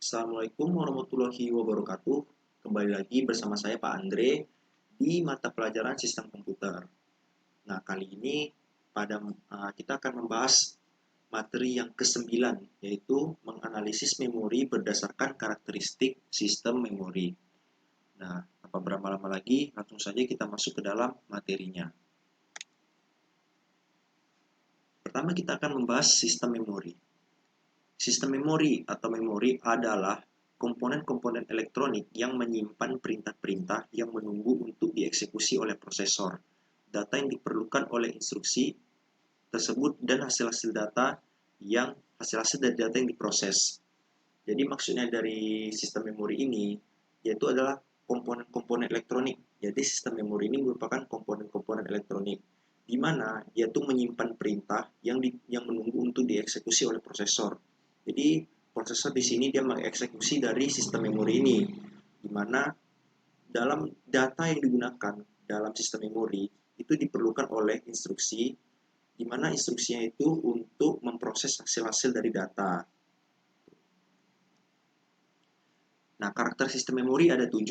Assalamualaikum warahmatullahi wabarakatuh. Kembali lagi bersama saya Pak Andre di mata pelajaran Sistem Komputer. Nah, kali ini kita akan membahas materi yang ke-9, yaitu menganalisis memori berdasarkan karakteristik sistem memori. Nah, tanpa berlama-lama lagi, langsung saja kita masuk ke dalam materinya. Pertama, kita akan membahas sistem memori. Sistem memori atau memori adalah komponen-komponen elektronik yang menyimpan perintah-perintah yang menunggu untuk dieksekusi oleh prosesor. Data yang diperlukan oleh instruksi tersebut dan hasil-hasil dari data yang diproses. Jadi maksudnya dari sistem memori ini yaitu adalah komponen-komponen elektronik. Jadi sistem memori ini merupakan komponen-komponen elektronik di mana dia tuh menyimpan perintah yang menunggu untuk dieksekusi oleh prosesor. Jadi prosesor di sini dia mengeksekusi dari sistem memori ini, di mana dalam data yang digunakan dalam sistem memori itu diperlukan oleh instruksi, di mana instruksinya itu untuk memproses hasil-hasil dari data. Nah, karakter sistem memori ada 7.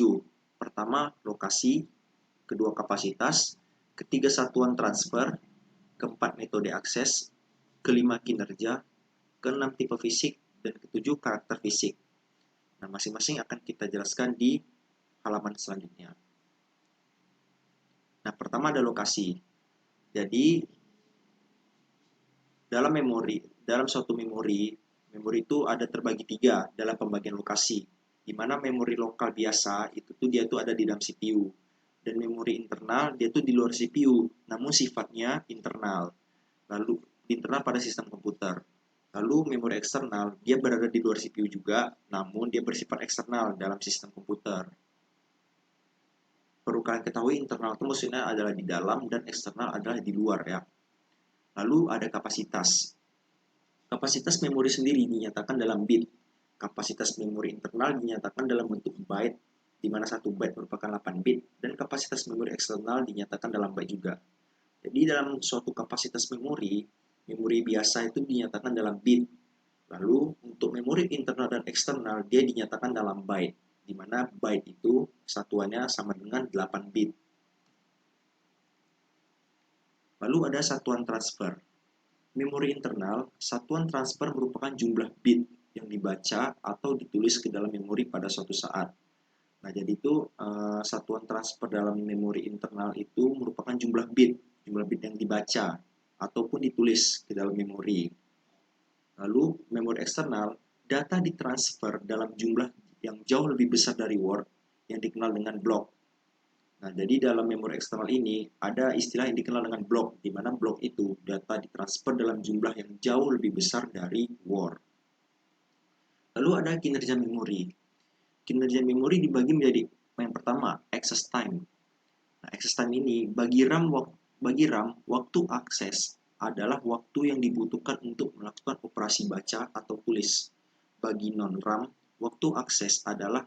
Pertama, lokasi, kedua kapasitas, ketiga satuan transfer, keempat metode akses, kelima kinerja, keenam tipe fisik, dan ketujuh karakter fisik. Nah, masing-masing akan kita jelaskan di halaman selanjutnya. Nah, pertama ada lokasi. Jadi, dalam suatu memori itu ada terbagi 3 dalam pembagian lokasi. Di mana memori lokal biasa itu tuh dia tuh ada di dalam CPU. Dan memori internal dia tuh di luar CPU, namun sifatnya internal. Lalu internal pada sistem komputer. Lalu memori eksternal dia berada di luar CPU juga, namun dia bersifat eksternal dalam sistem komputer. Perlu kalian ketahui internal itu maksudnya adalah di dalam dan eksternal adalah di luar ya. Lalu ada kapasitas. Kapasitas memori sendiri dinyatakan dalam bit. Kapasitas memori internal dinyatakan dalam bentuk byte, di mana 1 byte merupakan 8 bit, dan kapasitas memori eksternal dinyatakan dalam byte juga. Jadi dalam suatu kapasitas memori biasa itu dinyatakan dalam bit. Lalu untuk memori internal dan eksternal dia dinyatakan dalam byte, di mana byte itu satuannya sama dengan 8 bit. Lalu ada satuan transfer. Memori internal, satuan transfer merupakan jumlah bit yang dibaca atau ditulis ke dalam memori pada suatu saat. Nah, jadi itu satuan transfer dalam memori internal itu merupakan jumlah bit yang dibaca ataupun ditulis ke dalam memori. Lalu, memori eksternal, data ditransfer dalam jumlah yang jauh lebih besar dari word yang dikenal dengan blok. Nah, jadi dalam memori eksternal ini ada istilah yang dikenal dengan blok, di mana blok itu data ditransfer dalam jumlah yang jauh lebih besar dari word. Lalu ada kinerja memori. Kinerja memori dibagi menjadi yang pertama, access time. Nah, access time ini bagi RAM waktu akses adalah waktu yang dibutuhkan untuk melakukan operasi baca atau tulis. Bagi non-RAM, waktu akses adalah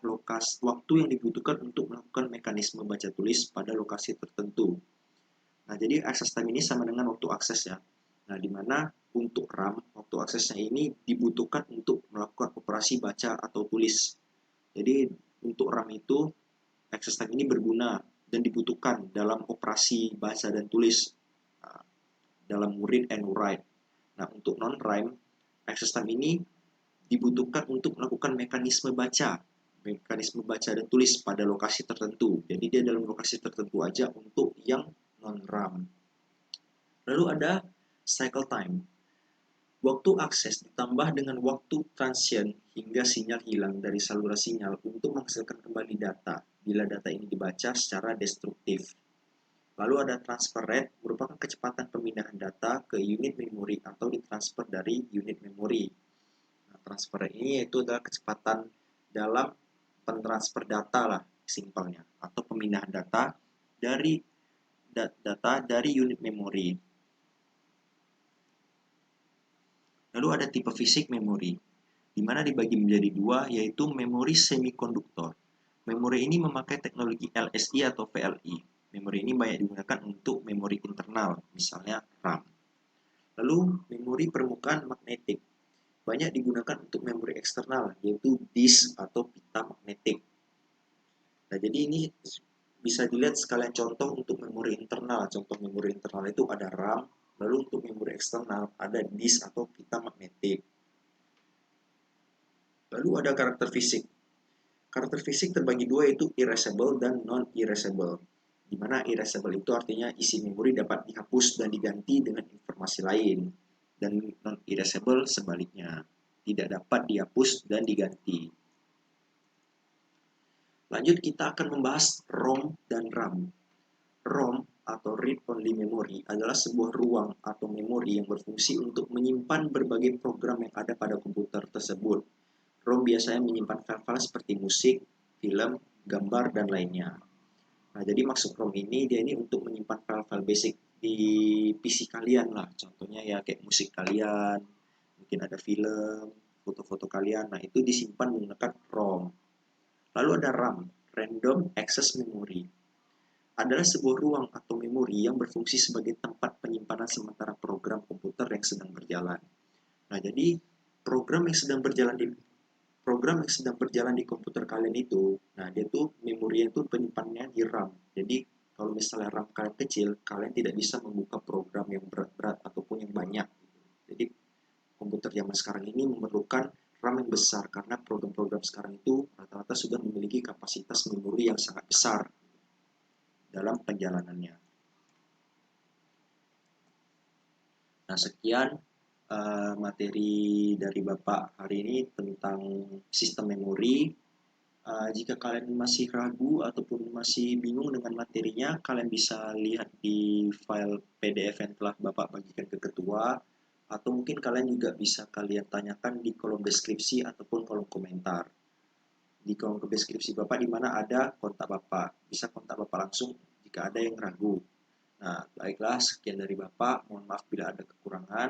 waktu yang dibutuhkan untuk melakukan mekanisme baca tulis pada lokasi tertentu. Nah, jadi access time ini sama dengan waktu akses ya. Nah, di mana untuk RAM, waktu aksesnya ini dibutuhkan untuk melakukan operasi baca atau tulis. Jadi, untuk RAM itu, access time ini berguna dan dibutuhkan dalam operasi baca dan tulis dalam read and write. Nah, untuk non-RAM, access time ini dibutuhkan untuk melakukan mekanisme baca dan tulis pada lokasi tertentu. Jadi dia dalam lokasi tertentu aja untuk yang non-RAM. Lalu ada cycle time. Waktu akses ditambah dengan waktu transient hingga sinyal hilang dari saluran sinyal untuk menghasilkan kembali data bila data ini dibaca secara destruktif. Lalu ada transfer rate, merupakan kecepatan pemindahan data ke unit memori atau ditransfer dari unit memori. Nah, transfer rate ini yaitu adalah kecepatan dalam pentransfer data lah, simpelnya, atau pemindahan data dari unit memori. Lalu ada tipe fisik memori, di mana dibagi menjadi 2, yaitu memori semikonduktor. Memori ini memakai teknologi LSI atau VLI. Memori ini banyak digunakan untuk memori internal, misalnya RAM. Lalu memori permukaan magnetik. banyak digunakan untuk memori eksternal, yaitu disk atau pita magnetik. Nah, jadi ini bisa dilihat sekalian contoh untuk memori internal. Contoh memori internal itu ada RAM, lalu untuk memori eksternal ada disk atau pita magnetik. Lalu ada karakter fisik. Karakter fisik terbagi dua, yaitu erasable dan non-erasable. Di mana erasable itu artinya isi memori dapat dihapus dan diganti dengan informasi lain. Dan non-erasable sebaliknya, tidak dapat dihapus dan diganti. Lanjut kita akan membahas ROM dan RAM. ROM atau Read Only Memory adalah sebuah ruang atau memori yang berfungsi untuk menyimpan berbagai program yang ada pada komputer tersebut. ROM biasanya menyimpan file-file seperti musik, film, gambar, dan lainnya. Nah, jadi maksud ROM ini, dia ini untuk menyimpan file-file basic di PC kalian lah. Contohnya ya kayak musik kalian, mungkin ada film, foto-foto kalian. Nah, itu disimpan menggunakan ROM. Lalu ada RAM, Random Access Memory. Adalah sebuah ruang atau memori yang berfungsi sebagai tempat penyimpanan sementara program komputer yang sedang berjalan. Nah, jadi program yang sedang berjalan di komputer kalian itu, nah dia tuh memorinya itu penyimpanannya di RAM. Jadi kalau misalnya RAM kalian kecil, kalian tidak bisa membuka program yang berat-berat ataupun yang banyak. Jadi komputer zaman sekarang ini memerlukan RAM yang besar karena program-program sekarang itu rata-rata sudah memiliki kapasitas memori yang sangat besar dalam perjalanannya. Nah, sekian materi dari Bapak hari ini tentang sistem memori. Jika kalian masih ragu ataupun masih bingung dengan materinya, kalian bisa lihat di file PDF yang telah Bapak bagikan ke ketua, atau mungkin kalian juga bisa kalian tanyakan di kolom deskripsi ataupun kolom komentar. Di kolom deskripsi Bapak di mana ada kontak Bapak. Bisa kontak Bapak langsung jika ada yang ragu. Nah, baiklah, sekian dari Bapak. Mohon maaf bila ada kekurangan.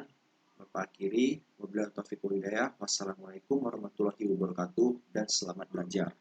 Bapak akhiri. Wabillahi taufiq wal hidayah. Wassalamualaikum warahmatullahi wabarakatuh dan selamat belajar.